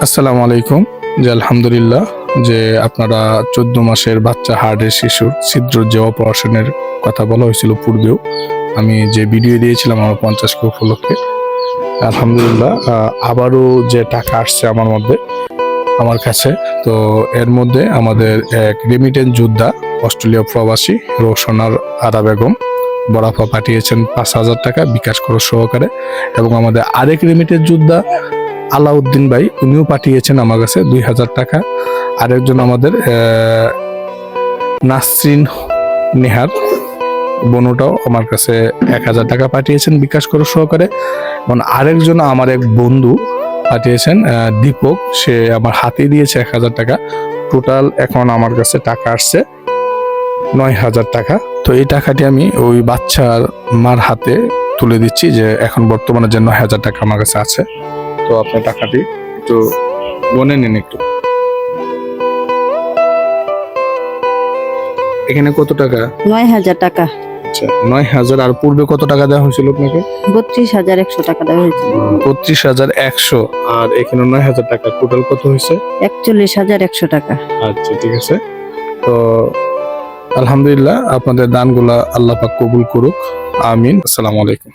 আসসালামু আলাইকুম। আলহামদুলিল্লাহ যে আপনারা 14 মাসের বাচ্চা হার্টের শিশুর ছিদ্র যে অপারেশনের কথা বলা হয়েছিল পূর্বেও, আমি যে ভিডিও দিয়েছিলাম আমার 50কে উপলক্ষে, আলহামদুলিল্লাহ আবারও যে টাকা আসছে আমার কাছে। তো এর মধ্যে আমাদের এক রেমিটেন্স যোদ্ধা অস্ট্রেলিয়া প্রবাসী রোশনার আরা বেগম বরাফা পাঠিয়েছেন 5,000 টাকা বিকাশ খরচ সহকারে, এবং আমাদের আরেক রেমিটেন্স যোদ্ধা আলাউদ্দিন ভাই উনিও পাঠিয়েছেন আমার কাছে 2,000 টাকা। আরেকজন আমাদের নাসরিন নেহার বোনটাও আমার কাছে 1,000 টাকা পাঠিয়েছেন বিকাশ খরচ সহকারে, এবং আরেকজন আমার এক বন্ধু পাঠিয়েছেন দীপক, সে আমার হাতে দিয়েছে 1,000 টাকা। টোটাল এখন আমার কাছে টাকা আসছে 9,000 টাকা। তো এই টাকাটি আমি ওই বাচ্চার মার হাতে তুলে দিচ্ছি, যে এখন বর্তমানে যে 9,000 টাকা আমার কাছে আছে। তো আপনার টাকাটি একটু গনে নিন একটু। এখানে কত টাকা? 9,000 টাকা। আচ্ছা, 9,000। আর পূর্বে কত টাকা দেওয়া হয়েছিল আপনাকে? 32,100 টাকা দেওয়া হয়েছে। 32,100। আর এখানে 9,000 টাকা, টোটাল কত হয়েছে? 41,100 টাকা। আচ্ছা, ঠিক আছে। তো আলহামদুলিল্লাহ, আপনাদের দানগুলা আল্লাহ পাক কবুল করুক, আমিন। আসসালামু আলাইকুম।